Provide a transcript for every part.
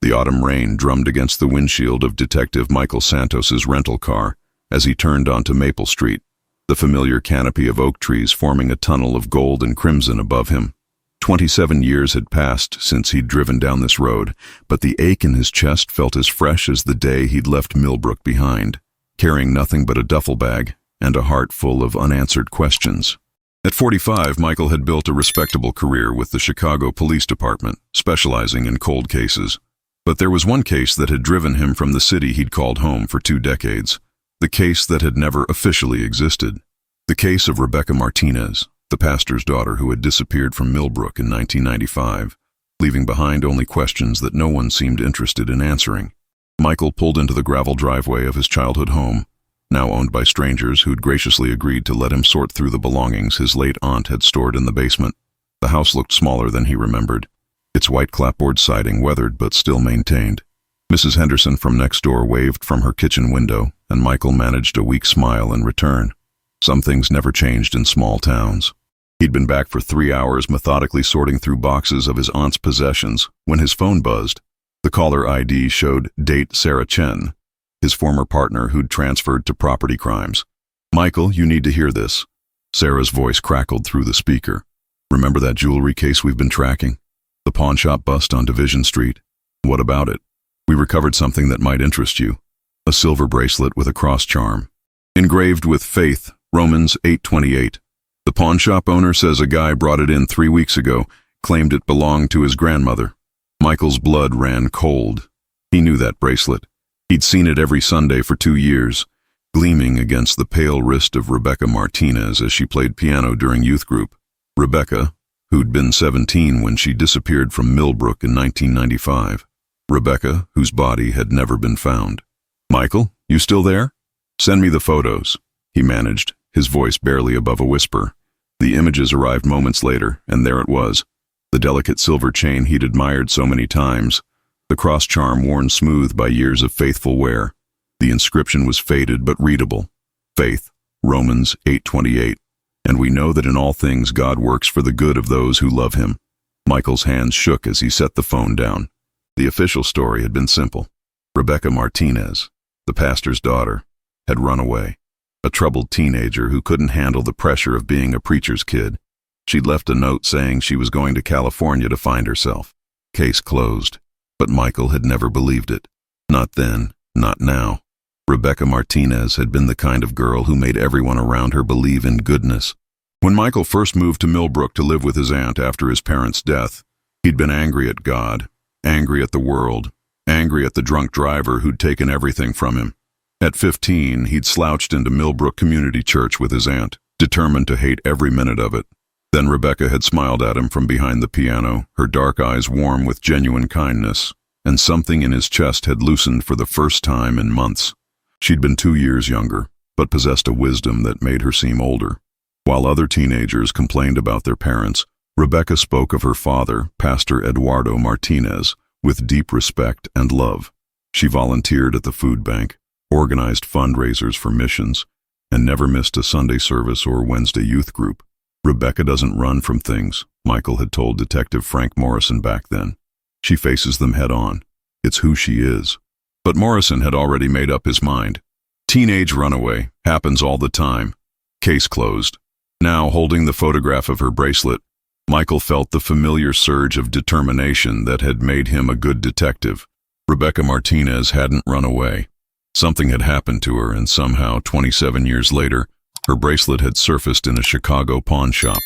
The autumn rain drummed against the windshield of Detective Michael Santos's rental car as he turned onto Maple Street, the familiar canopy of oak trees forming a tunnel of gold and crimson above him. 27 years had passed since he'd driven down this road, but the ache in his chest felt as fresh as the day he'd left Millbrook behind, carrying nothing but a duffel bag and a heart full of unanswered questions. At 45, Michael had built a respectable career with the Chicago Police Department, specializing in cold cases. But there was one case that had driven him from the city he'd called home for 2 decades, the case that had never officially existed. The case of Rebecca Martinez, the pastor's daughter who had disappeared from Millbrook in 1995, leaving behind only questions that no one seemed interested in answering. Michael pulled into the gravel driveway of his childhood home, now owned by strangers who'd graciously agreed to let him sort through the belongings his late aunt had stored in the basement. The house looked smaller than he remembered, its white clapboard siding weathered but still maintained. Mrs. Henderson from next door waved from her kitchen window, and Michael managed a weak smile in return. Some things never changed in small towns. He'd been back for 3 hours methodically sorting through boxes of his aunt's possessions when his phone buzzed. The caller ID showed date Sarah Chen, his former partner who'd transferred to property crimes. "Michael, you need to hear this." Sarah's voice crackled through the speaker. "Remember that jewelry case we've been tracking? The pawn shop bust on Division Street? What about it? We recovered something that might interest you. A silver bracelet with a cross charm, engraved with faith, Romans 8:28. The pawn shop owner says a guy brought it in 3 weeks ago, claimed it belonged to his grandmother." Michael's blood ran cold. He knew that bracelet. He'd seen it every Sunday for 2 years, gleaming against the pale wrist of Rebecca Martinez as she played piano during youth group. Rebecca, who'd been 17 when she disappeared from Millbrook in 1995. Rebecca, whose body had never been found. "Michael, you still there? Send me the photos," he managed, his voice barely above a whisper. The images arrived moments later, and there it was, the delicate silver chain he'd admired so many times, the cross charm worn smooth by years of faithful wear. The inscription was faded but readable. Faith, Romans 8:28. And we know that in all things God works for the good of those who love him. Michael's hands shook as he set the phone down. The official story had been simple. Rebecca Martinez, the pastor's daughter, had run away. A troubled teenager who couldn't handle the pressure of being a preacher's kid. She'd left a note saying she was going to California to find herself. Case closed. But Michael had never believed it. Not then, not now. Rebecca Martinez had been the kind of girl who made everyone around her believe in goodness. When Michael first moved to Millbrook to live with his aunt after his parents' death, he'd been angry at God, angry at the world, angry at the drunk driver who'd taken everything from him. At 15, he'd slouched into Millbrook Community Church with his aunt, determined to hate every minute of it. Then Rebecca had smiled at him from behind the piano, her dark eyes warm with genuine kindness, and something in his chest had loosened for the first time in months. She'd been 2 years younger, but possessed a wisdom that made her seem older. While other teenagers complained about their parents, Rebecca spoke of her father, Pastor Eduardo Martinez, with deep respect and love. She volunteered at the food bank, organized fundraisers for missions, and never missed a Sunday service or Wednesday youth group. "Rebecca doesn't run from things," Michael had told Detective Frank Morrison back then. "She faces them head on. It's who she is." But Morrison had already made up his mind. Teenage runaway happens all the time. Case closed. Now, holding the photograph of her bracelet, Michael felt the familiar surge of determination that had made him a good detective. Rebecca Martinez hadn't run away. Something had happened to her, and somehow, 27 years later, her bracelet had surfaced in a Chicago pawn shop.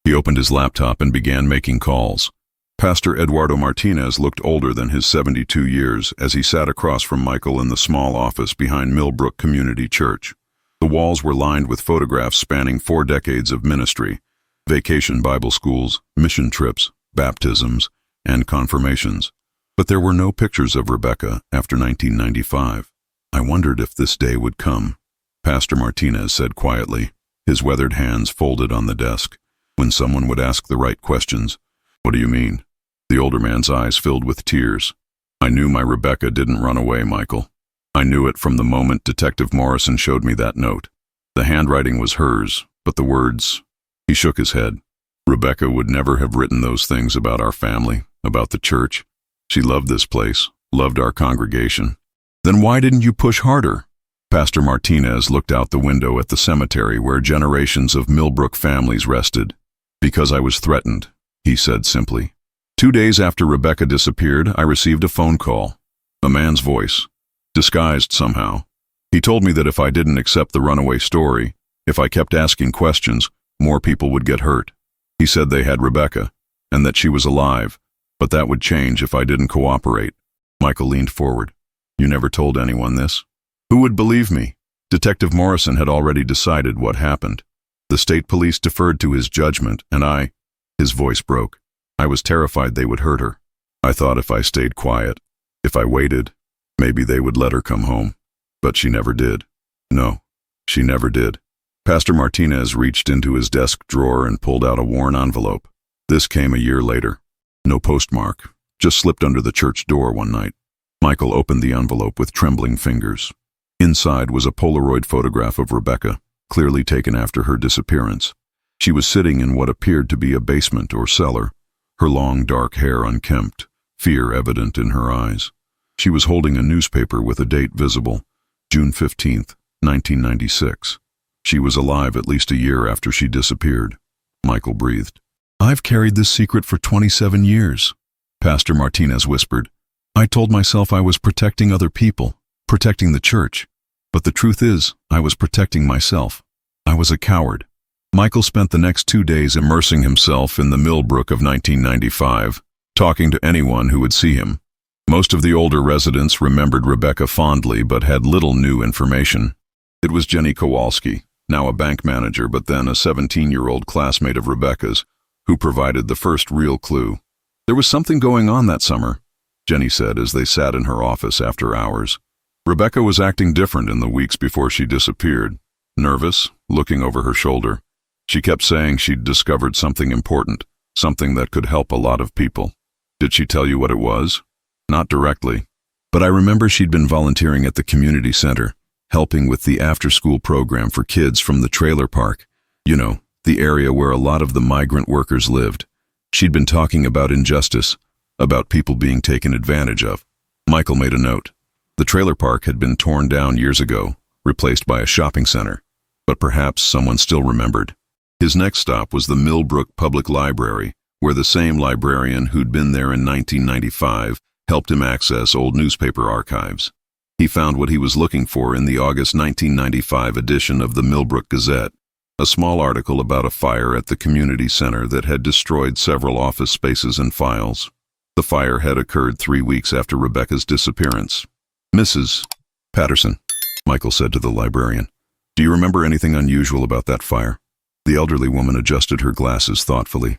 He opened his laptop and began making calls. Pastor Eduardo Martinez looked older than his 72 years as he sat across from Michael in the small office behind Millbrook Community Church. The walls were lined with photographs spanning 4 decades of ministry, vacation Bible schools, mission trips, baptisms, and confirmations. But there were no pictures of Rebecca after 1995. "I wondered if this day would come," Pastor Martinez said quietly, his weathered hands folded on the desk. "When someone would ask the right questions." "What do you mean?" The older man's eyes filled with tears. "I knew my Rebecca didn't run away, Michael. I knew it from the moment Detective Morrison showed me that note. The handwriting was hers, but the words..." He shook his head. "Rebecca would never have written those things about our family, about the church. She loved this place, Loved our congregation. Then why didn't you push harder? Pastor Martinez looked out the window at the cemetery where generations of Millbrook families rested. Because I was threatened, he said simply. 2 days after Rebecca disappeared, I received a phone call. A man's voice, disguised somehow. He told me that if I didn't accept the runaway story, if I kept asking questions, more people would get hurt. He said they had Rebecca, and that she was alive, but that would change if I didn't cooperate. Michael leaned forward. You never told anyone this? Who would believe me? Detective Morrison had already decided what happened. The state police deferred to his judgment, and his voice broke. I was terrified they would hurt her. I thought if I stayed quiet, if I waited, maybe they would let her come home. But she never did. No, she never did. Pastor Martinez reached into his desk drawer and pulled out a worn envelope. This came a year later. No postmark, just slipped under the church door one night. Michael opened the envelope with trembling fingers. Inside was a Polaroid photograph of Rebecca, clearly taken after her disappearance. She was sitting in what appeared to be a basement or cellar, her long dark hair unkempt, fear evident in her eyes. She was holding a newspaper with a date visible, June 15th, 1996. She was alive at least a year after she disappeared. Michael breathed. I've carried this secret for 27 years, Pastor Martinez whispered. I told myself I was protecting other people, protecting the church. But the truth is, I was protecting myself. I was a coward. Michael spent the next 2 days immersing himself in the Millbrook of 1995, talking to anyone who would see him. Most of the older residents remembered Rebecca fondly but had little new information. It was Jenny Kowalski, now a bank manager but then a 17-year-old classmate of Rebecca's, who provided the first real clue. There was something going on that summer, Jenny said as they sat in her office after hours. Rebecca was acting different in the weeks before she disappeared. Nervous, looking over her shoulder. She kept saying she'd discovered something important, something that could help a lot of people. Did she tell you what it was? Not directly. But I remember she'd been volunteering at the community center, helping with the after-school program for kids from the trailer park. You know, the area where a lot of the migrant workers lived. She'd been talking about injustice, about people being taken advantage of. Michael made a note. The trailer park had been torn down years ago, replaced by a shopping center. But perhaps someone still remembered. His next stop was the Millbrook Public Library, where the same librarian who'd been there in 1995 helped him access old newspaper archives. He found what he was looking for in the August 1995 edition of the Millbrook Gazette, a small article about a fire at the community center that had destroyed several office spaces and files. The fire had occurred 3 weeks after Rebecca's disappearance. Mrs. Patterson, Michael said to the librarian, do you remember anything unusual about that fire? The elderly woman adjusted her glasses thoughtfully.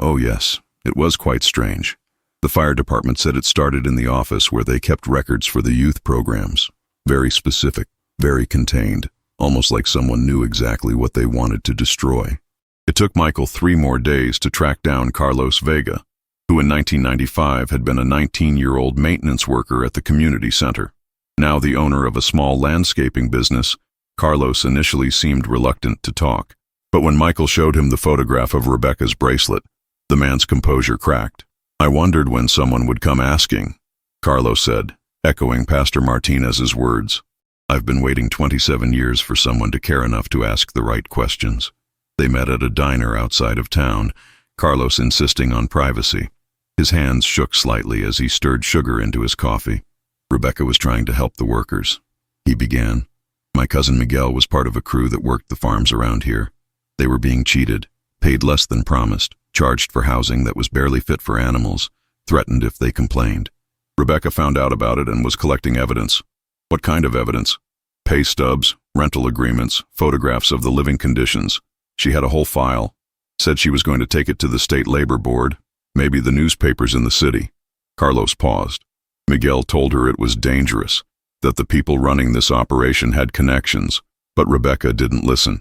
Oh yes, it was quite strange. The fire department said it started in the office where they kept records for the youth programs. Very specific, very contained, almost like someone knew exactly what they wanted to destroy. It took Michael 3 more days to track down Carlos Vega, who in 1995 had been a 19-year-old maintenance worker at the community center. Now the owner of a small landscaping business, Carlos initially seemed reluctant to talk. But when Michael showed him the photograph of Rebecca's bracelet, the man's composure cracked. I wondered when someone would come asking, Carlos said, echoing Pastor Martinez's words. I've been waiting 27 years for someone to care enough to ask the right questions. They met at a diner outside of town, Carlos insisting on privacy. His hands shook slightly as he stirred sugar into his coffee. Rebecca was trying to help the workers. He began. My cousin Miguel was part of a crew that worked the farms around here. They were being cheated, paid less than promised, charged for housing that was barely fit for animals, threatened if they complained. Rebecca found out about it and was collecting evidence. What kind of evidence? Pay stubs, rental agreements, photographs of the living conditions. She had a whole file. Said she was going to take it to the state labor board, maybe the newspapers in the city. Carlos paused. Miguel told her it was dangerous, that the people running this operation had connections, but Rebecca didn't listen.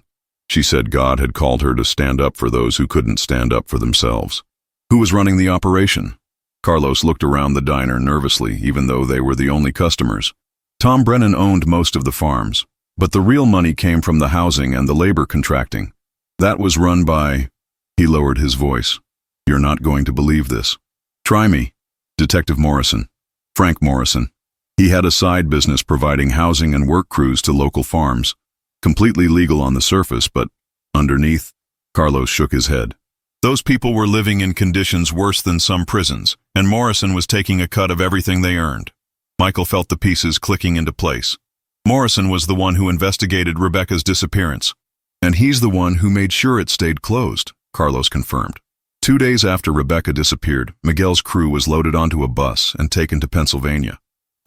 She said God had called her to stand up for those who couldn't stand up for themselves. Who was running the operation? Carlos looked around the diner nervously, even though they were the only customers. Tom Brennan owned most of the farms, but the real money came from the housing and the labor contracting. That was run by... He lowered his voice. You're not going to believe this. Try me. Detective Morrison. Frank Morrison. He had a side business providing housing and work crews to local farms. Completely legal on the surface, but underneath, Carlos shook his head. Those people were living in conditions worse than some prisons, and Morrison was taking a cut of everything they earned. Michael felt the pieces clicking into place. Morrison was the one who investigated Rebecca's disappearance. And he's the one who made sure it stayed closed, Carlos confirmed. 2 days after Rebecca disappeared, Miguel's crew was loaded onto a bus and taken to Pennsylvania.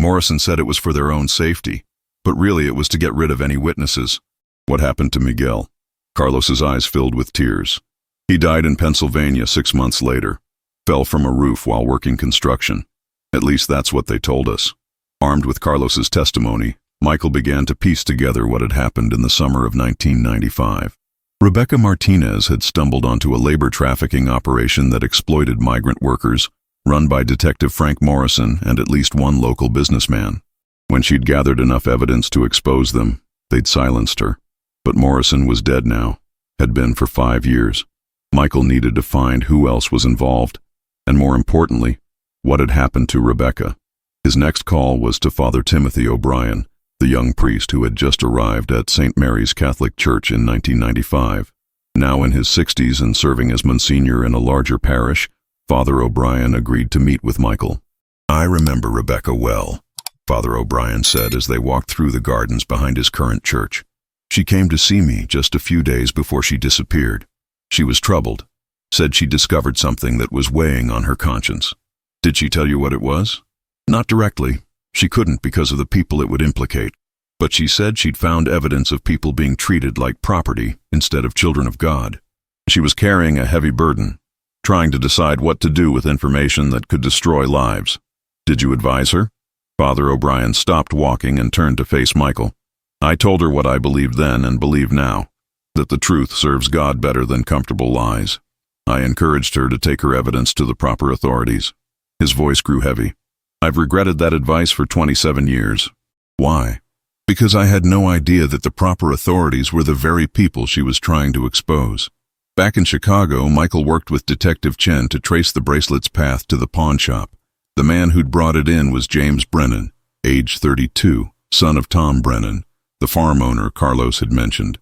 Morrison said it was for their own safety, but really it was to get rid of any witnesses. What happened to Miguel? Carlos's eyes filled with tears. He died in Pennsylvania 6 months later, fell from a roof while working construction. At least that's what they told us. Armed with Carlos's testimony, Michael began to piece together what had happened in the summer of 1995. Rebecca Martinez had stumbled onto a labor trafficking operation that exploited migrant workers, run by Detective Frank Morrison and at least one local businessman. When she'd gathered enough evidence to expose them, they'd silenced her. But Morrison was dead now, had been for 5 years. Michael needed to find who else was involved, and more importantly, what had happened to Rebecca. His next call was to Father Timothy O'Brien, the young priest who had just arrived at St. Mary's Catholic Church in 1995. Now in his 60s and serving as Monsignor in a larger parish, Father O'Brien agreed to meet with Michael. "I remember Rebecca well," Father O'Brien said as they walked through the gardens behind his current church. "She came to see me just a few days before she disappeared. She was troubled, said she discovered something that was weighing on her conscience." "Did she tell you what it was?" "Not directly. She couldn't because of the people it would implicate. But she said she'd found evidence of people being treated like property instead of children of God. She was carrying a heavy burden, trying to decide what to do with information that could destroy lives. Did you advise her?" Father O'Brien stopped walking and turned to face Michael. "I told her what I believed then and believe now, that the truth serves God better than comfortable lies. I encouraged her to take her evidence to the proper authorities." His voice grew heavy. "I've regretted that advice for 27 years. Why? Because I had no idea that the proper authorities were the very people she was trying to expose. Back in Chicago, Michael worked with Detective Chen to trace the bracelet's path to the pawn shop. The man who'd brought it in was James Brennan, age 32, son of Tom Brennan, the farm owner Carlos had mentioned.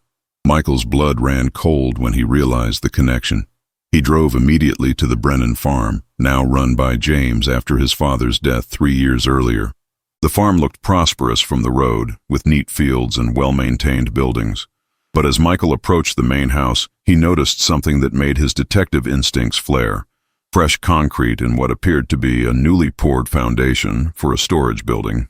Michael's blood ran cold when he realized the connection. He drove immediately to the Brennan farm, now run by James after his father's death 3 years earlier. The farm looked prosperous from the road, with neat fields and well-maintained buildings. But as Michael approached the main house, he noticed something that made his detective instincts flare. Fresh concrete in what appeared to be a newly poured foundation for a storage building.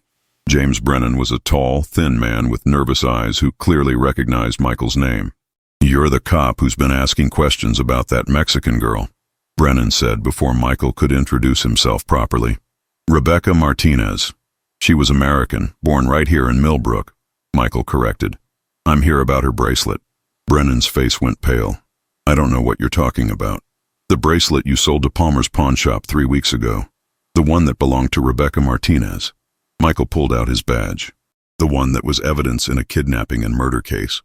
James Brennan was a tall, thin man with nervous eyes who clearly recognized Michael's name. "You're the cop who's been asking questions about that Mexican girl," Brennan said before Michael could introduce himself properly. "Rebecca Martinez. She was American, born right here in Millbrook," Michael corrected. "I'm here about her bracelet." Brennan's face went pale. "I don't know what you're talking about." "The bracelet you sold to Palmer's pawn shop 3 weeks ago. The one that belonged to Rebecca Martinez." Michael pulled out his badge. "The one that was evidence in a kidnapping and murder case."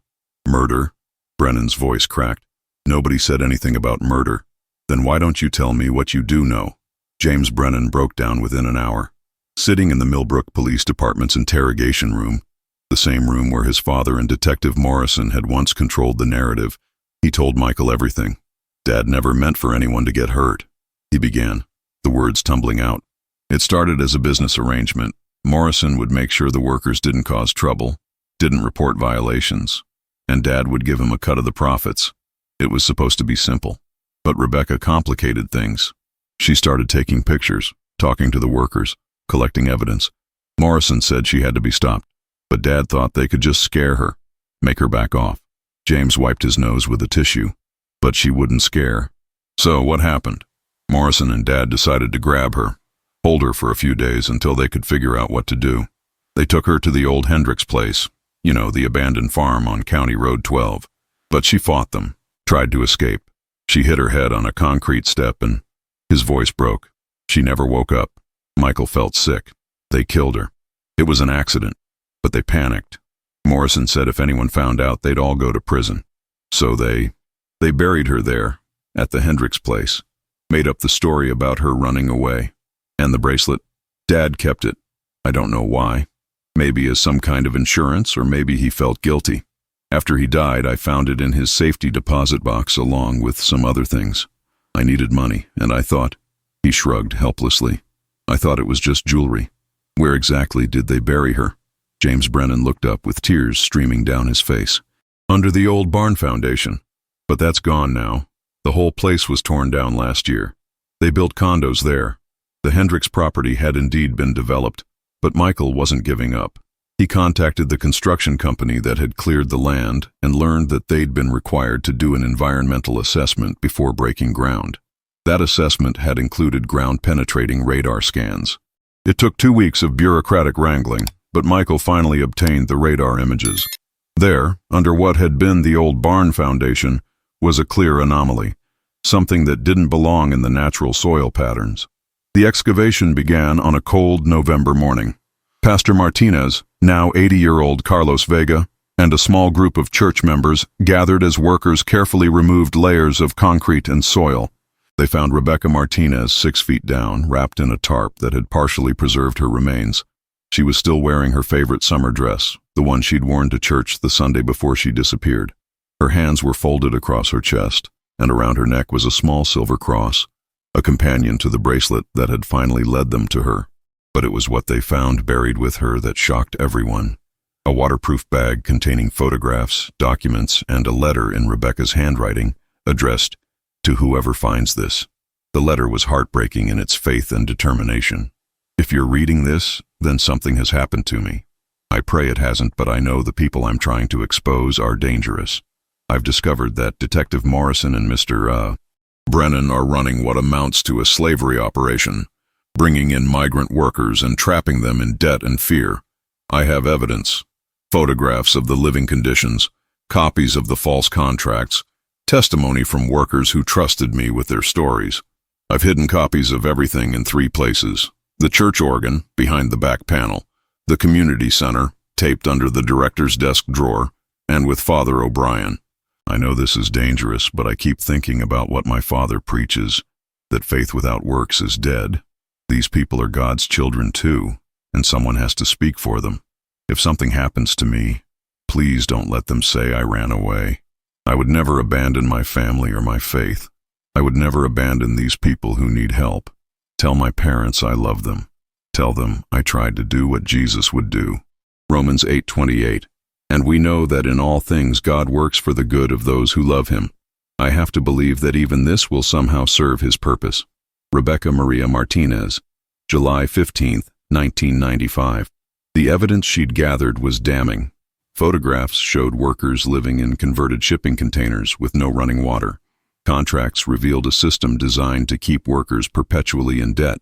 "Murder?" Brennan's voice cracked. "Nobody said anything about murder. Then why don't you tell me what you do know?" James Brennan broke down within an hour. Sitting in the Millbrook Police Department's interrogation room, the same room where his father and Detective Morrison had once controlled the narrative, he told Michael everything. "Dad never meant for anyone to get hurt," he began, the words tumbling out. "It started as a business arrangement. Morrison would make sure the workers didn't cause trouble, didn't report violations, and Dad would give him a cut of the profits. It was supposed to be simple. But Rebecca complicated things. She started taking pictures, talking to the workers, collecting evidence. Morrison said she had to be stopped, but Dad thought they could just scare her, make her back off. James wiped his nose with a tissue, but she wouldn't scare. So what happened? Morrison and Dad decided to grab her, hold her for a few days until they could figure out what to do. They took her to the old Hendricks place, you know, the abandoned farm on County Road 12. But she fought them, tried to escape. She hit her head on a concrete step and his voice broke. She never woke up. Michael felt sick. They killed her. It was an accident, but they panicked. Morrison said if anyone found out, they'd all go to prison. So they buried her there, at the Hendricks place, made up the story about her running away. And the bracelet? Dad kept it. I don't know why. Maybe as some kind of insurance, or maybe he felt guilty. After he died, I found it in his safety deposit box along with some other things. I needed money, and I thought... He shrugged helplessly. I thought it was just jewelry. Where exactly did they bury her? James Brennan looked up with tears streaming down his face. Under the old barn foundation. But that's gone now. The whole place was torn down last year. They built condos there. The Hendricks property had indeed been developed, but Michael wasn't giving up. He contacted the construction company that had cleared the land and learned that they'd been required to do an environmental assessment before breaking ground. That assessment had included ground-penetrating radar scans. It took 2 weeks of bureaucratic wrangling, but Michael finally obtained the radar images. There, under what had been the old barn foundation, was a clear anomaly, something that didn't belong in the natural soil patterns. The excavation began on a cold November morning. Pastor Martinez, now 80-year-old Carlos Vega, and a small group of church members gathered as workers carefully removed layers of concrete and soil. They found Rebecca Martinez 6 feet down, wrapped in a tarp that had partially preserved her remains. She was still wearing her favorite summer dress, the one she'd worn to church the Sunday before she disappeared. Her hands were folded across her chest, and around her neck was a small silver cross, a companion to the bracelet that had finally led them to her. But it was what they found buried with her that shocked everyone. A waterproof bag containing photographs, documents, and a letter in Rebecca's handwriting, addressed, "To whoever finds this." The letter was heartbreaking in its faith and determination. "If you're reading this, then something has happened to me. I pray it hasn't, but I know the people I'm trying to expose are dangerous. I've discovered that Detective Morrison and Mr. Brennan are running what amounts to a slavery operation, bringing in migrant workers and trapping them in debt and fear. I have evidence, photographs of the living conditions, copies of the false contracts, testimony from workers who trusted me with their stories. I've hidden copies of everything in 3 places: the church organ, behind the back panel, the community center, taped under the director's desk drawer, and with Father O'Brien. I know this is dangerous, but I keep thinking about what my father preaches, that faith without works is dead. These people are God's children too, and someone has to speak for them. If something happens to me, please don't let them say I ran away. I would never abandon my family or my faith. I would never abandon these people who need help. Tell my parents I love them. Tell them I tried to do what Jesus would do." Romans 8:28. "And we know that in all things God works for the good of those who love him." I have to believe that even this will somehow serve his purpose. Rebecca Maria Martinez, July 15, 1995. The evidence she'd gathered was damning. Photographs showed workers living in converted shipping containers with no running water. Contracts revealed a system designed to keep workers perpetually in debt.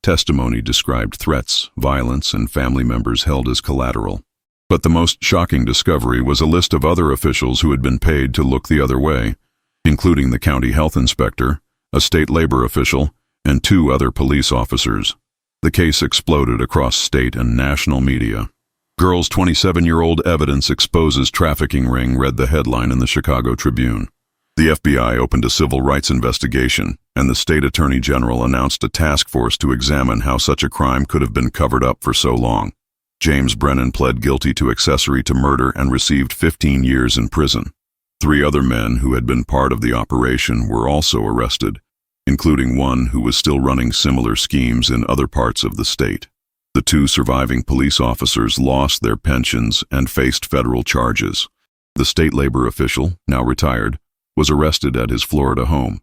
Testimony described threats, violence, and family members held as collateral. But the most shocking discovery was a list of other officials who had been paid to look the other way, including the county health inspector, a state labor official, and 2 other police officers. The case exploded across state and national media. "Girl's 27-year-old evidence exposes trafficking ring," read the headline in the Chicago Tribune. The FBI opened a civil rights investigation, and the state attorney general announced a task force to examine how such a crime could have been covered up for so long. James Brennan pled guilty to accessory to murder and received 15 years in prison. 3 other men who had been part of the operation were also arrested, including one who was still running similar schemes in other parts of the state. The 2 surviving police officers lost their pensions and faced federal charges. The state labor official, now retired, was arrested at his Florida home.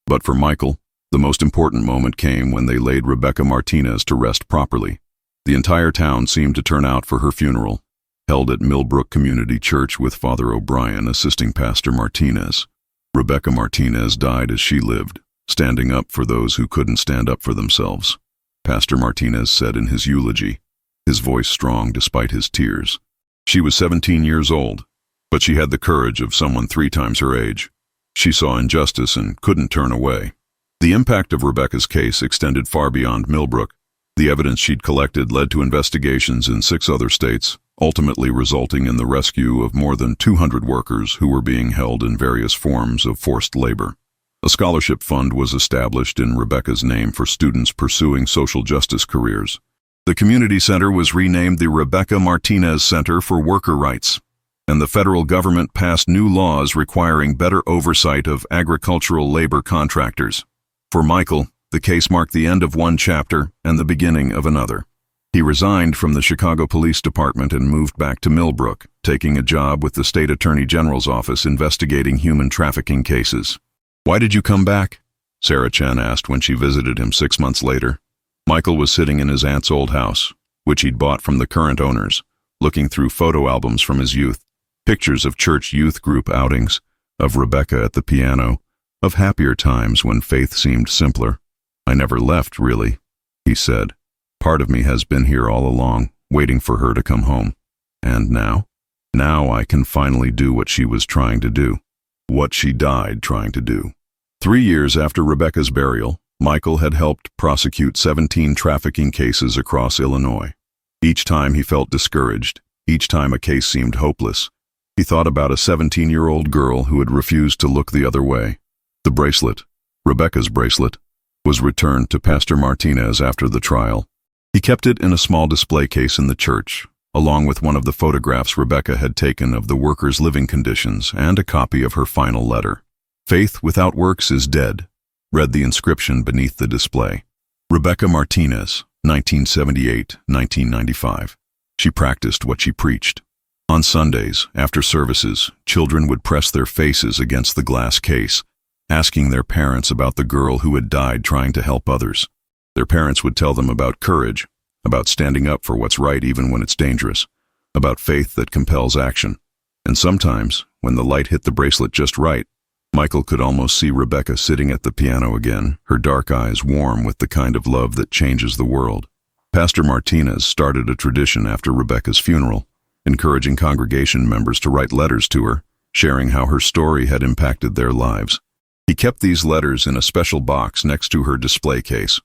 But for Michael, the most important moment came when they laid Rebecca Martinez to rest properly. The entire town seemed to turn out for her funeral, held at Millbrook Community Church with Father O'Brien assisting Pastor Martinez. Rebecca Martinez died as she lived, standing up for those who couldn't stand up for themselves. Pastor Martinez said in his eulogy, his voice strong despite his tears. She was 17 years old, but she had the courage of someone 3 times her age. She saw injustice and couldn't turn away. The impact of Rebecca's case extended far beyond Millbrook. The evidence she'd collected led to investigations in 6 other states, ultimately resulting in the rescue of more than 200 workers who were being held in various forms of forced labor. A scholarship fund was established in Rebecca's name for students pursuing social justice careers. The community center was renamed the Rebecca Martinez Center for Worker Rights, and the federal government passed new laws requiring better oversight of agricultural labor contractors. For Michael, the case marked the end of one chapter and the beginning of another. He resigned from the Chicago Police Department and moved back to Millbrook, taking a job with the State Attorney General's office investigating human trafficking cases. "Why did you come back?" Sarah Chen asked when she visited him 6 months later. Michael was sitting in his aunt's old house, which he'd bought from the current owners, looking through photo albums from his youth, pictures of church youth group outings, of Rebecca at the piano, of happier times when faith seemed simpler. "I never left, really," he said. "Part of me has been here all along, waiting for her to come home. And now? Now I can finally do what she was trying to do. What she died trying to do." 3 years after Rebecca's burial, Michael had helped prosecute 17 trafficking cases across Illinois. Each time he felt discouraged, each time a case seemed hopeless, he thought about a 17-year-old girl who had refused to look the other way. The bracelet, Rebecca's bracelet, was returned to Pastor Martinez after the trial. He kept it in a small display case in the church, along with one of the photographs Rebecca had taken of the workers' living conditions and a copy of her final letter. "Faith without works is dead," read the inscription beneath the display. Rebecca Martinez, 1978-1995. She practiced what she preached. On Sundays, after services, children would press their faces against the glass case, asking their parents about the girl who had died trying to help others. Their parents would tell them about courage, about standing up for what's right even when it's dangerous, about faith that compels action. And sometimes, when the light hit the bracelet just right, Michael could almost see Rebecca sitting at the piano again, her dark eyes warm with the kind of love that changes the world. Pastor Martinez started a tradition after Rebecca's funeral, encouraging congregation members to write letters to her, sharing how her story had impacted their lives. He kept these letters in a special box next to her display case.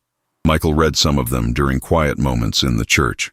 Michael read some of them during quiet moments in the church.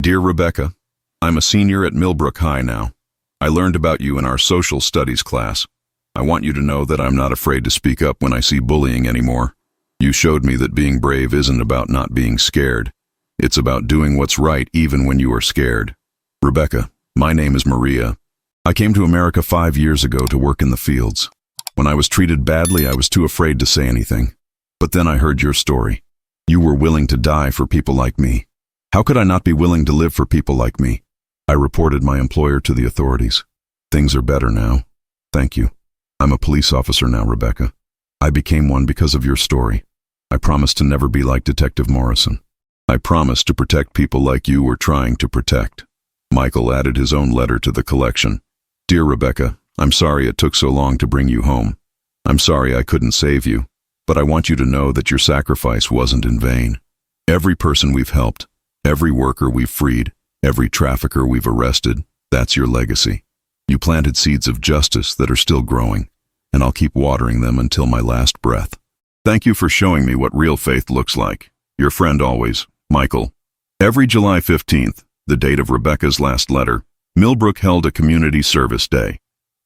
"Dear Rebecca, I'm a senior at Millbrook High now. I learned about you in our social studies class. I want you to know that I'm not afraid to speak up when I see bullying anymore. You showed me that being brave isn't about not being scared. It's about doing what's right even when you are scared. Rebecca, my name is Maria. I came to America 5 years ago to work in the fields. When I was treated badly, I was too afraid to say anything. But then I heard your story. You were willing to die for people like me. How could I not be willing to live for people like me? I reported my employer to the authorities. Things are better now. Thank you. I'm a police officer now, Rebecca. I became one because of your story. I promise to never be like Detective Morrison. I promise to protect people like you were trying to protect." Michael added his own letter to the collection. "Dear Rebecca, I'm sorry it took so long to bring you home. I'm sorry I couldn't save you, but I want you to know that your sacrifice wasn't in vain. Every person we've helped, every worker we've freed, every trafficker we've arrested, that's your legacy. You planted seeds of justice that are still growing, and I'll keep watering them until my last breath. Thank you for showing me what real faith looks like. Your friend always, Michael." Every July 15th, the date of Rebecca's last letter, Millbrook held a community service day.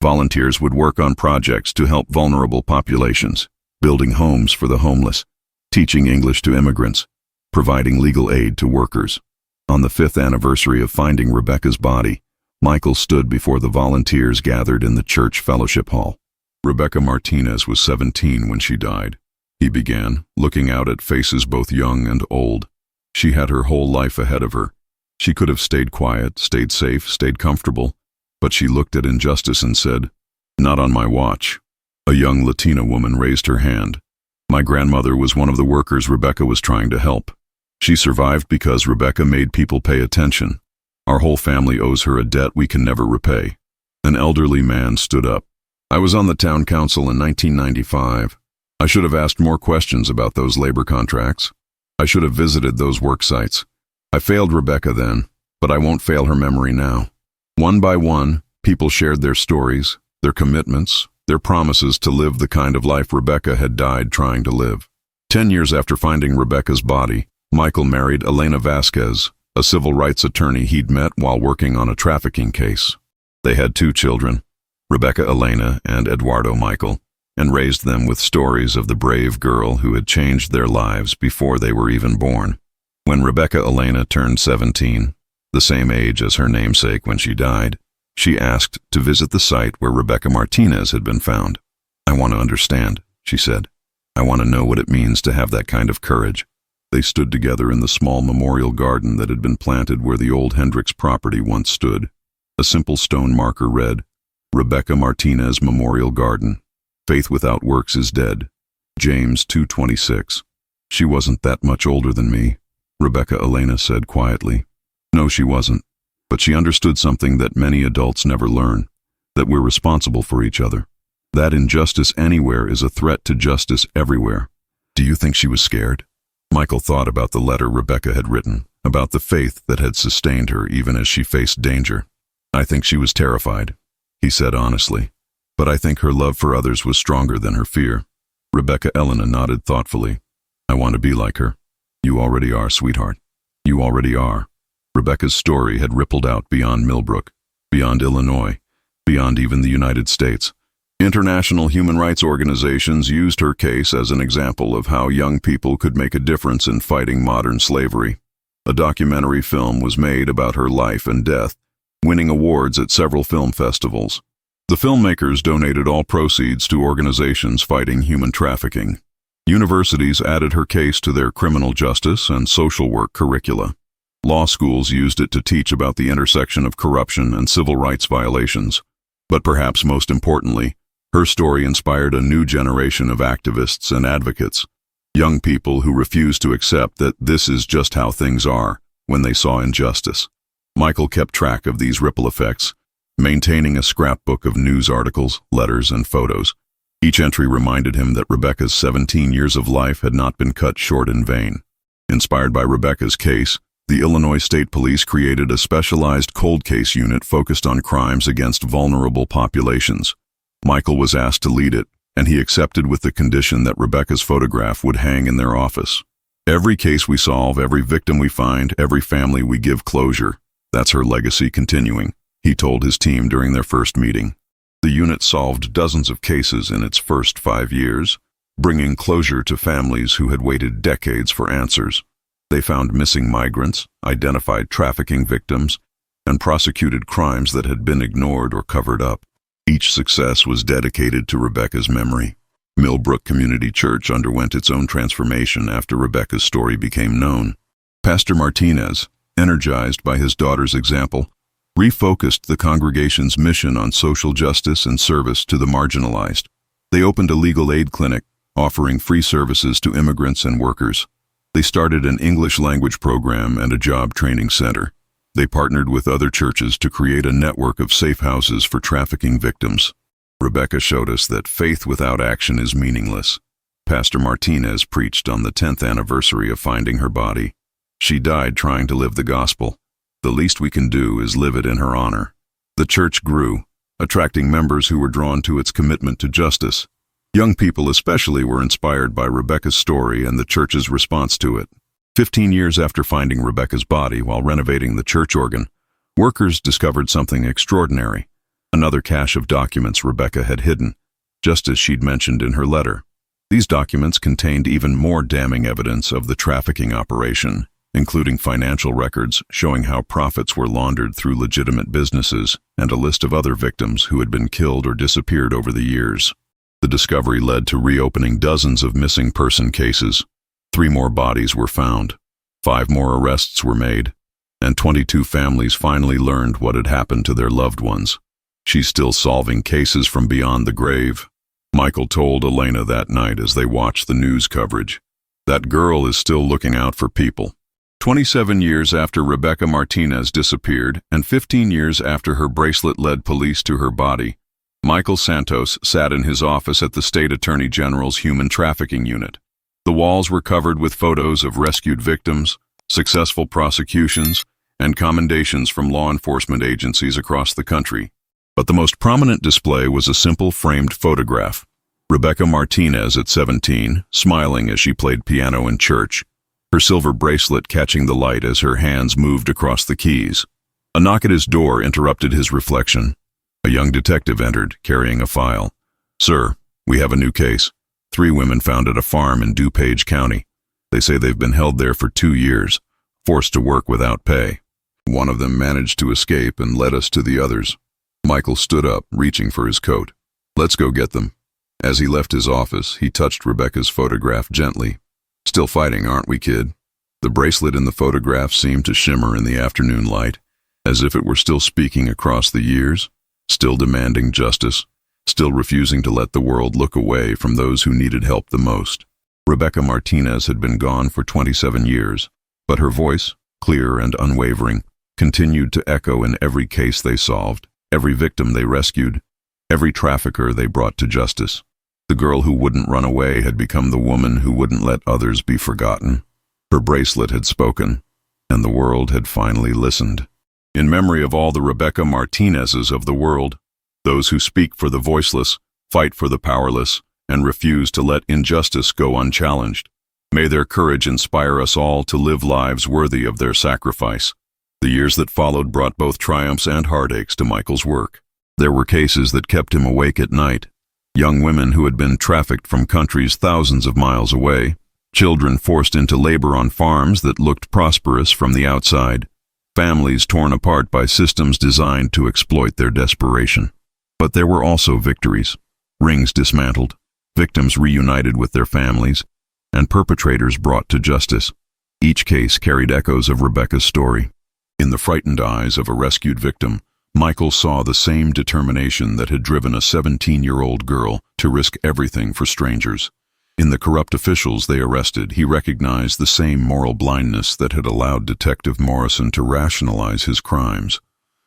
Volunteers would work on projects to help vulnerable populations, building homes for the homeless, teaching English to immigrants, providing legal aid to workers. On the 5th anniversary of finding Rebecca's body, Michael stood before the volunteers gathered in the church fellowship hall. Rebecca Martinez was 17 when she died. He began, looking out at faces both young and old. She had her whole life ahead of her. She could have stayed quiet, stayed safe, stayed comfortable, but she looked at injustice and said, "Not on my watch." A young Latina woman raised her hand. "My grandmother was one of the workers Rebecca was trying to help. She survived because Rebecca made people pay attention. Our whole family owes her a debt we can never repay." An elderly man stood up. "I was on the town council in 1995. I should have asked more questions about those labor contracts. I should have visited those work sites. I failed Rebecca then, but I won't fail her memory now." One by one, people shared their stories, their commitments, their promises to live the kind of life Rebecca had died trying to live. 10 years after finding Rebecca's body, Michael married Elena Vasquez, a civil rights attorney he'd met while working on a trafficking case. They had 2 children, Rebecca Elena and Eduardo Michael, and raised them with stories of the brave girl who had changed their lives before they were even born. When Rebecca Elena turned 17, the same age as her namesake when she died, she asked to visit the site where Rebecca Martinez had been found. "I want to understand," she said. "I want to know what it means to have that kind of courage." They stood together in the small memorial garden that had been planted where the old Hendricks property once stood. A simple stone marker read, "Rebecca Martinez Memorial Garden. Faith without works is dead. James 2:26. "She wasn't that much older than me," Rebecca Elena said quietly. "No, she wasn't. But she understood something that many adults never learn, that we're responsible for each other. That injustice anywhere is a threat to justice everywhere." "Do you think she was scared?" Michael thought about the letter Rebecca had written, about the faith that had sustained her even as she faced danger. "I think she was terrified," he said honestly. "But I think her love for others was stronger than her fear." Rebecca Elena nodded thoughtfully. "I want to be like her." "You already are, sweetheart. You already are." Rebecca's story had rippled out beyond Millbrook, beyond Illinois, beyond even the United States. International human rights organizations used her case as an example of how young people could make a difference in fighting modern slavery. A documentary film was made about her life and death, winning awards at several film festivals. The filmmakers donated all proceeds to organizations fighting human trafficking. Universities added her case to their criminal justice and social work curricula. Law schools used it to teach about the intersection of corruption and civil rights violations. But perhaps most importantly, her story inspired a new generation of activists and advocates, young people who refused to accept that this is just how things are when they saw injustice. Michael kept track of these ripple effects, maintaining a scrapbook of news articles, letters, and photos. Each entry reminded him that Rebecca's 17 years of life had not been cut short in vain. Inspired by Rebecca's case, the Illinois State Police created a specialized cold case unit focused on crimes against vulnerable populations. Michael was asked to lead it, and he accepted with the condition that Rebecca's photograph would hang in their office. "Every case we solve, every victim we find, every family we give closure. That's her legacy continuing," he told his team during their first meeting. The unit solved dozens of cases in its first 5 years, bringing closure to families who had waited decades for answers. They found missing migrants, identified trafficking victims, and prosecuted crimes that had been ignored or covered up. Each success was dedicated to Rebecca's memory. Millbrook Community Church underwent its own transformation after Rebecca's story became known. Pastor Martinez, energized by his daughter's example, refocused the congregation's mission on social justice and service to the marginalized. They opened a legal aid clinic, offering free services to immigrants and workers. They started an English language program and a job training center. They partnered with other churches to create a network of safe houses for trafficking victims. Rebecca showed us that faith without action is meaningless. Pastor Martinez preached on the 10th anniversary of finding her body. She died trying to live the gospel. The least we can do is live it in her honor. The church grew, attracting members who were drawn to its commitment to justice. Young people especially were inspired by Rebecca's story and the church's response to it. 15 years after finding Rebecca's body while renovating the church organ, workers discovered something extraordinary. Another cache of documents Rebecca had hidden, just as she'd mentioned in her letter. These documents contained even more damning evidence of the trafficking operation, including financial records showing how profits were laundered through legitimate businesses and a list of other victims who had been killed or disappeared over the years. The discovery led to reopening dozens of missing person cases. 3 more bodies were found, 5 more arrests were made, and 22 families finally learned what had happened to their loved ones. "She's still solving cases from beyond the grave," Michael told Elena that night as they watched the news coverage. "That girl is still looking out for people." 27 years after Rebecca Martinez disappeared and 15 years after her bracelet led police to her body, Michael Santos sat in his office at the State Attorney General's Human Trafficking Unit. The walls were covered with photos of rescued victims, successful prosecutions, and commendations from law enforcement agencies across the country. But the most prominent display was a simple framed photograph. Rebecca Martinez at 17, smiling as she played piano in church, her silver bracelet catching the light as her hands moved across the keys. A knock at his door interrupted his reflection. A young detective entered, carrying a file. "Sir, we have a new case. 3 women found at a farm in DuPage County. They say they've been held there for 2 years. forced to work without pay. One of them managed to escape and led us to the others. Michael stood up, reaching for his coat. "Let's go get them." As he left his office, he touched Rebecca's photograph gently. "Still fighting, aren't we, kid?" The bracelet in the photograph seemed to shimmer in the afternoon light, as if it were still speaking across the years, still demanding justice, still refusing to let the world look away from those who needed help the most. Rebecca Martinez had been gone for 27 years, but her voice, clear and unwavering, continued to echo in every case they solved, every victim they rescued, every trafficker they brought to justice. The girl who wouldn't run away had become the woman who wouldn't let others be forgotten. Her bracelet had spoken, and the world had finally listened. In memory of all the Rebecca Martinezes of the world, those who speak for the voiceless, fight for the powerless, and refuse to let injustice go unchallenged, may their courage inspire us all to live lives worthy of their sacrifice. The years that followed brought both triumphs and heartaches to Michael's work. There were cases that kept him awake at night. Young women who had been trafficked from countries thousands of miles away, children forced into labor on farms that looked prosperous from the outside, families torn apart by systems designed to exploit their desperation. But there were also victories, rings dismantled, victims reunited with their families, and perpetrators brought to justice. Each case carried echoes of Rebecca's story. In the frightened eyes of a rescued victim, Michael saw the same determination that had driven a 17-year-old girl to risk everything for strangers. In the corrupt officials they arrested, he recognized the same moral blindness that had allowed Detective Morrison to rationalize his crimes.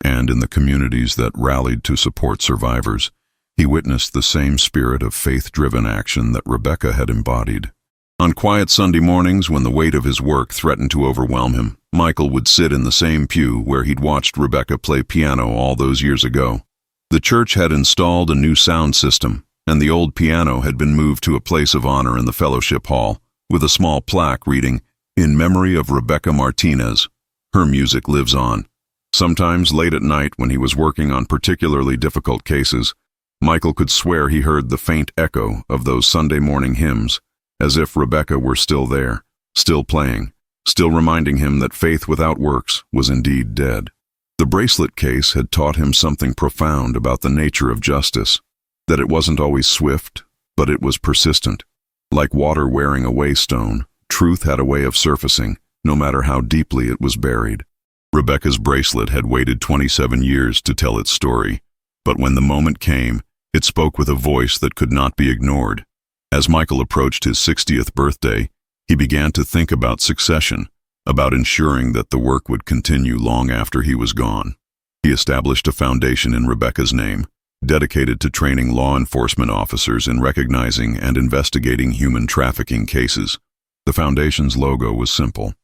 And in the communities that rallied to support survivors, he witnessed the same spirit of faith-driven action that Rebecca had embodied. On quiet Sunday mornings, when the weight of his work threatened to overwhelm him, Michael would sit in the same pew where he'd watched Rebecca play piano all those years ago. The church had installed a new sound system, and the old piano had been moved to a place of honor in the fellowship hall, with a small plaque reading, "In memory of Rebecca Martinez. Her music lives on." Sometimes late at night, when he was working on particularly difficult cases, Michael could swear he heard the faint echo of those Sunday morning hymns, as if Rebecca were still there, still playing, still reminding him that faith without works was indeed dead. The bracelet case had taught him something profound about the nature of justice, that it wasn't always swift, but it was persistent. Like water wearing away stone, truth had a way of surfacing, no matter how deeply it was buried. Rebecca's bracelet had waited 27 years to tell its story, but when the moment came, it spoke with a voice that could not be ignored. As Michael approached his 60th birthday, he began to think about succession, about ensuring that the work would continue long after he was gone. He established a foundation in Rebecca's name, dedicated to training law enforcement officers in recognizing and investigating human trafficking cases. The foundation's logo was simple: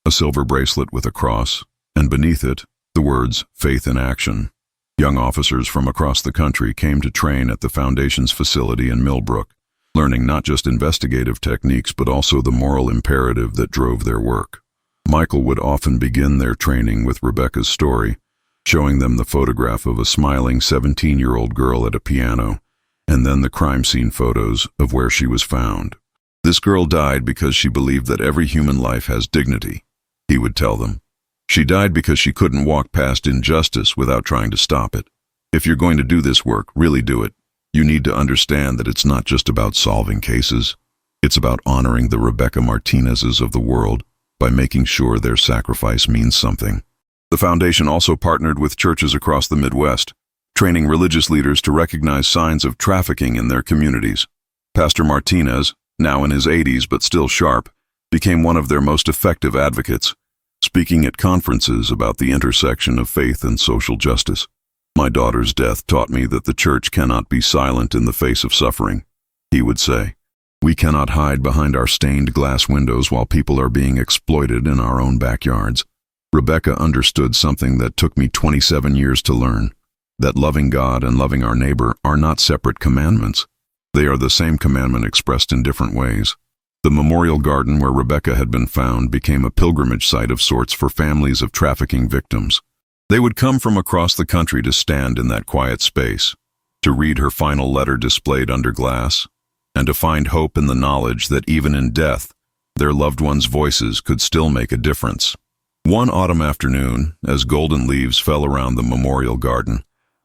a silver bracelet with a cross, and beneath it, the words, "Faith in Action." Young officers from across the country came to train at the foundation's facility in Millbrook, learning not just investigative techniques but also the moral imperative that drove their work. Michael would often begin their training with Rebecca's story, showing them the photograph of a smiling 17-year-old girl at a piano, and then the crime scene photos of where she was found. "This girl died because she believed that every human life has dignity," he would tell them. "She died because she couldn't walk past injustice without trying to stop it. If you're going to do this work, really do it. You need to understand that it's not just about solving cases. It's about honoring the Rebecca Martinezes of the world by making sure their sacrifice means something." The foundation also partnered with churches across the Midwest, training religious leaders to recognize signs of trafficking in their communities. Pastor Martinez, now in his 80s but still sharp, became one of their most effective advocates, speaking at conferences about the intersection of faith and social justice. "My daughter's death taught me that the church cannot be silent in the face of suffering," he would say. "We cannot hide behind our stained glass windows while people are being exploited in our own backyards." Rebecca understood something that took me 27 years to learn, that loving God and loving our neighbor are not separate commandments. They are the same commandment expressed in different ways. The memorial garden where Rebecca had been found became a pilgrimage site of sorts for families of trafficking victims. They would come from across the country to stand in that quiet space, to read her final letter displayed under glass, and to find hope in the knowledge that even in death, their loved ones' voices could still make a difference. One autumn afternoon, as golden leaves fell around the memorial garden,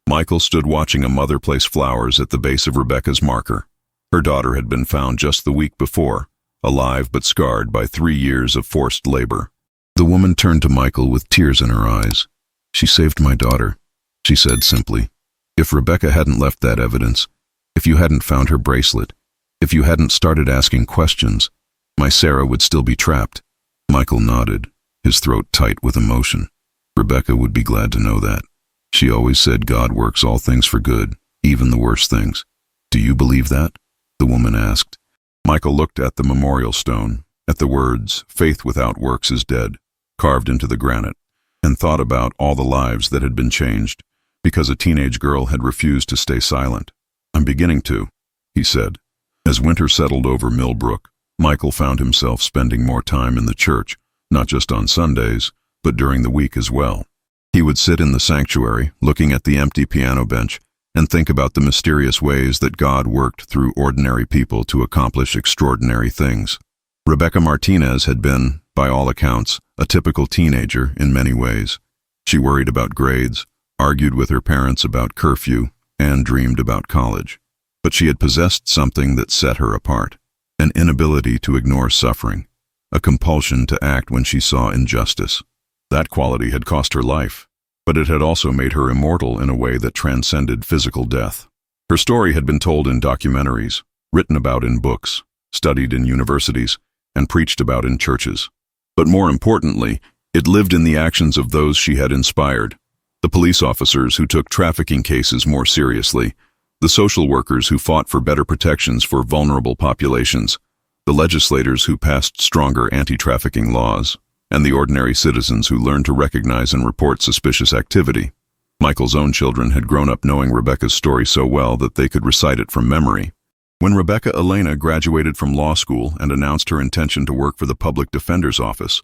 Michael stood watching a mother place flowers at the base of Rebecca's marker. Her daughter had been found just the week before, alive but scarred by 3 years of forced labor. The woman turned to Michael with tears in her eyes. "She saved my daughter," she said simply. "If Rebecca hadn't left that evidence, if you hadn't found her bracelet, if you hadn't started asking questions, my Sarah would still be trapped." Michael nodded, his throat tight with emotion. Rebecca would be glad to know that. She always said God works all things for good, even the worst things. "Do you believe that?" the woman asked. Michael looked at the memorial stone, at the words, "Faith without works is dead," carved into the granite, and thought about all the lives that had been changed because a teenage girl had refused to stay silent. "I'm beginning to," he said. As winter settled over Millbrook, Michael found himself spending more time in the church, not just on Sundays, but during the week as well. He would sit in the sanctuary, looking at the empty piano bench, and think about the mysterious ways that God worked through ordinary people to accomplish extraordinary things. Rebecca Martinez had been, by all accounts, a typical teenager in many ways. She worried about grades, argued with her parents about curfew, and dreamed about college. But she had possessed something that set her apart, an inability to ignore suffering, a compulsion to act when she saw injustice. That quality had cost her life, but it had also made her immortal in a way that transcended physical death. Her story had been told in documentaries, written about in books, studied in universities, and preached about in churches. But more importantly, it lived in the actions of those she had inspired: the police officers who took trafficking cases more seriously, the social workers who fought for better protections for vulnerable populations, the legislators who passed stronger anti-trafficking laws, and the ordinary citizens who learned to recognize and report suspicious activity. Michael's own children had grown up knowing Rebecca's story so well that they could recite it from memory. When Rebecca Elena graduated from law school and announced her intention to work for the Public Defender's Office,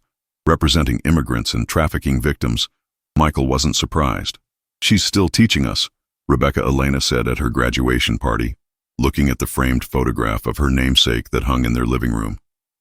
representing immigrants and trafficking victims, Michael wasn't surprised. "She's still teaching us," Rebecca Elena said at her graduation party, looking at the framed photograph of her namesake that hung in their living room.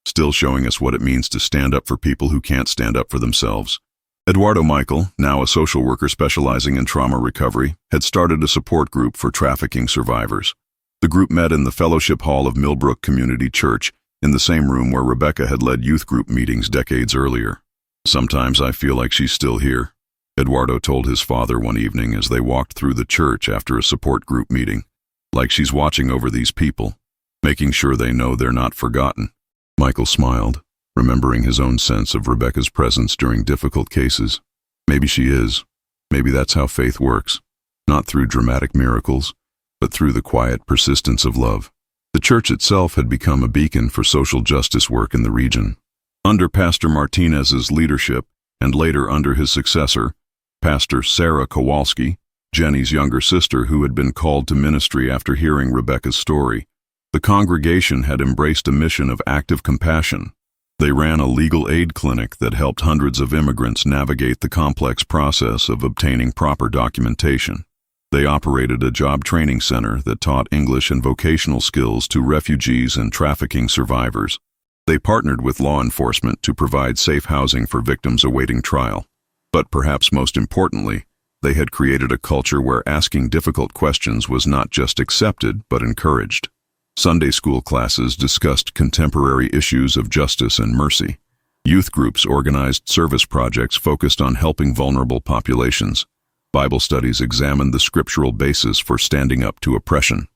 "Still showing us what it means to stand up for people who can't stand up for themselves." Eduardo Michael, now a social worker specializing in trauma recovery, had started a support group for trafficking survivors. The group met in the Fellowship Hall of Millbrook Community Church, in the same room where Rebecca had led youth group meetings decades earlier. "Sometimes I feel like she's still here," Eduardo told his father one evening as they walked through the church after a support group meeting. "Like she's watching over these people, making sure they know they're not forgotten." Michael smiled, remembering his own sense of Rebecca's presence during difficult cases. Maybe she is. Maybe that's how faith works, not through dramatic miracles, but through the quiet persistence of love. The church itself had become a beacon for social justice work in the region. Under Pastor Martinez's leadership, and later under his successor, Pastor Sarah Kowalski, Jenny's younger sister who had been called to ministry after hearing Rebecca's story, the congregation had embraced a mission of active compassion. They ran a legal aid clinic that helped hundreds of immigrants navigate the complex process of obtaining proper documentation. They operated a job training center that taught English and vocational skills to refugees and trafficking survivors. They partnered with law enforcement to provide safe housing for victims awaiting trial. But perhaps most importantly, they had created a culture where asking difficult questions was not just accepted but encouraged. Sunday school classes discussed contemporary issues of justice and mercy. Youth groups organized service projects focused on helping vulnerable populations. Bible studies examined the scriptural basis for standing up to oppression.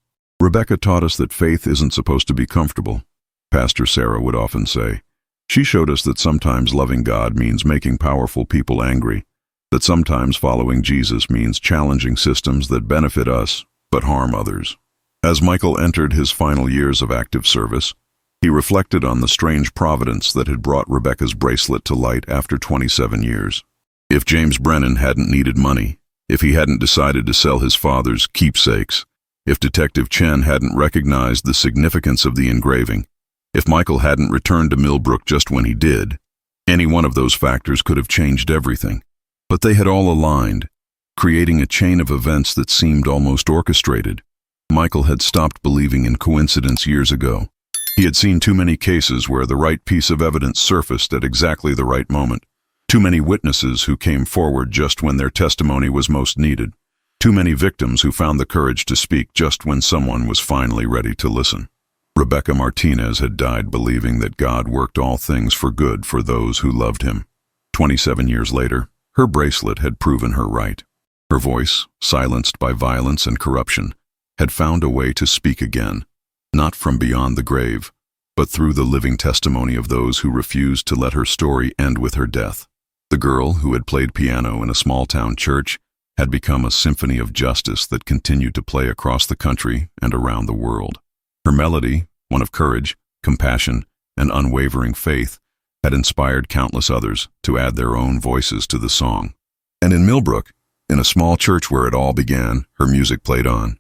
Rebecca taught us that faith isn't supposed to be comfortable, Pastor Sarah would often say. She showed us that sometimes loving God means making powerful people angry, that sometimes following Jesus means challenging systems that benefit us but harm others. As Michael entered his final years of active service, he reflected on the strange providence that had brought Rebecca's bracelet to light after 27 years. If James Brennan hadn't needed money, if he hadn't decided to sell his father's keepsakes, if Detective Chen hadn't recognized the significance of the engraving, if Michael hadn't returned to Millbrook just when he did, any one of those factors could have changed everything. But they had all aligned, creating a chain of events that seemed almost orchestrated. Michael had stopped believing in coincidence years ago. He had seen too many cases where the right piece of evidence surfaced at exactly the right moment. Too many witnesses who came forward just when their testimony was most needed. Too many victims who found the courage to speak just when someone was finally ready to listen. Rebecca Martinez had died believing that God worked all things for good for those who loved him. 27 years later, her bracelet had proven her right. Her voice, silenced by violence and corruption, had found a way to speak again, not from beyond the grave, but through the living testimony of those who refused to let her story end with her death. The girl who had played piano in a small-town church had become a symphony of justice that continued to play across the country and around the world. Her melody, one of courage, compassion, and unwavering faith, had inspired countless others to add their own voices to the song. And in Millbrook, in a small church where it all began, her music played on.